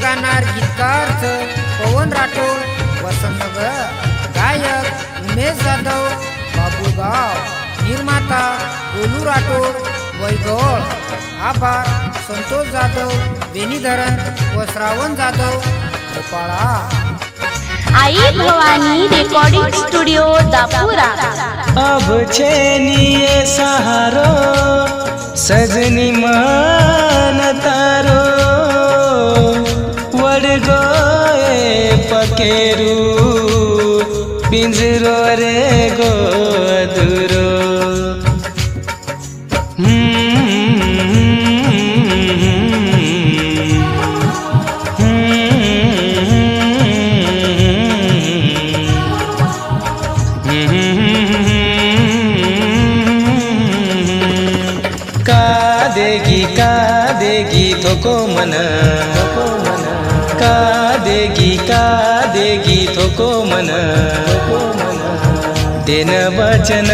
गाणार गीतकार पवन राठोड, वसंतनगर, गायक उमेश जाधव, बाबूगाव, निर्माता गोलू राठोड, वैगोळ, आभार संतोष जाधव, बेनीधरण व श्रावण जाधव, भोपाळा। आई भवानी रिकॉर्डिंग स्टूडियो दापुरा। अब छेनिए सहारो सजनी मान तारो, वडगोए पकेरू पिंजरो रे गोदुरो। का देगी थोको मन, का देगी थोको मन, देन वचन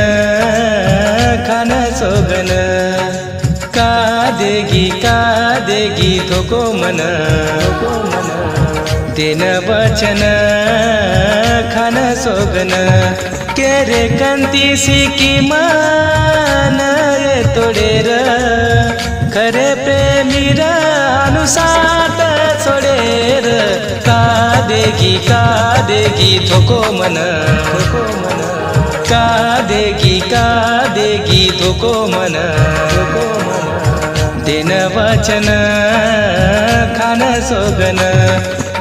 खान सोगन। का देगी थोको मन, देन वचन खान सोगन। केरे कंती सिकी मान तोडेर, खरे प्रेमीर अनुसात सोडेर। का देगी थोको मन, का देगी थोको मन, देन वचन खान सोगन।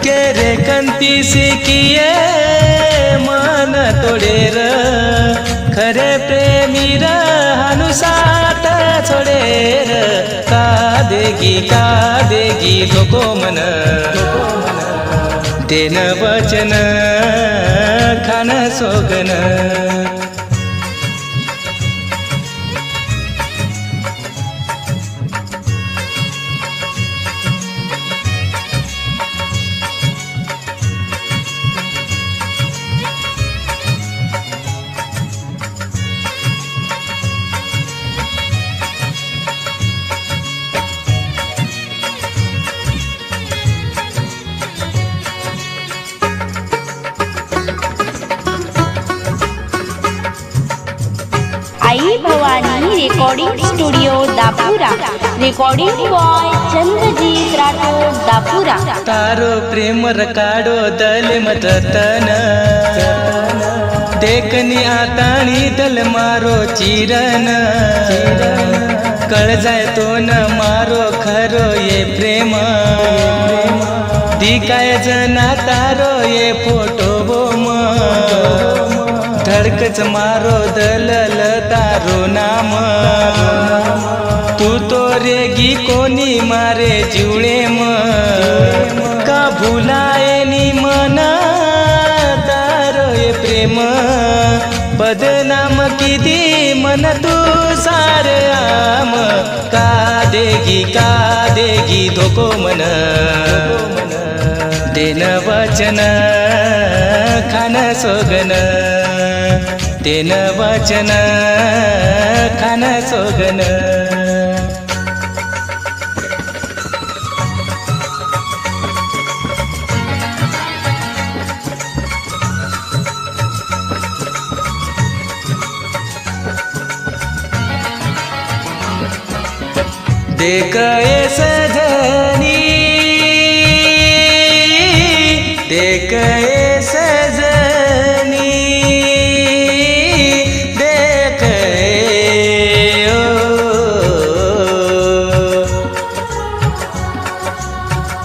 केरे कंती सिकिये मन तोडेर, खरे प्रेमीर अनुसात छोडेर। का देगी थोको मन, देन वचन खान सोगन। आई Bhavani recording studio Dapura. Recording boy Chandrajit Rathod, Dapura. तारो प्रेम रकाडो दल मततन, देखनी आतानी दल मारो चिरन। कळ जाय तो न मारो खरो ये प्रेम, दिकाय जना तारो ये फोटो बोम। धडकच मारो दलल तारो नाम, तू तो रेगी कोणी मारे जिवळे म। का भुलाए नी मना तारो ये प्रेम, बदनाम किती मन तू सारे आम। का देगी धोको मन, देन वचन खान सोगन, देन वचन खान सोगन। देख ए सजनी, देख ए सजनी, देख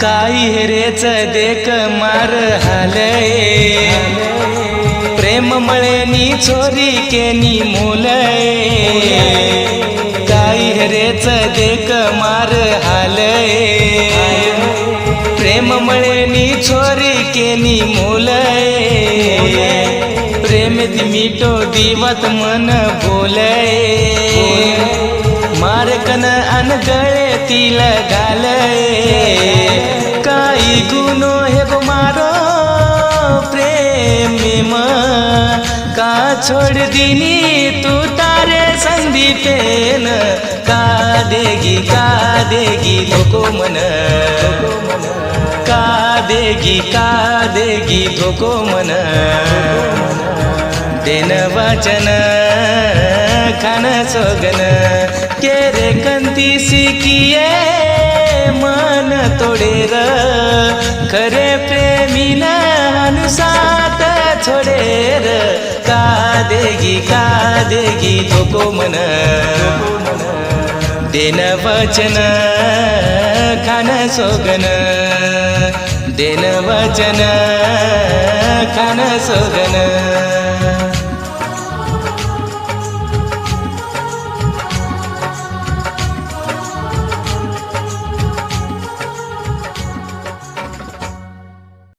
काही हेरेच देख मार हालय। प्रेम मळेनी चोरी केनी मुलय, काही हेरेच देख मार हालय। प्रेम मळेनी चोरी केनी मुलय, प्रेम मिटो दिवत मन बोलय। मारकन अनगळे तिल घालय, काही गुनो हे गो मारो प्रेम का छोड़ दीनी तू तारे संदीपेन। का देगी धोको मन, का देगी धोको मन देन वचन खान सोगन के रे कंती सिकिये मन तोडेर खरे प्रेमीला अनुसात छोडेर का देगी धोको मन देन वचन खान सोगन देन वचन खान सोगन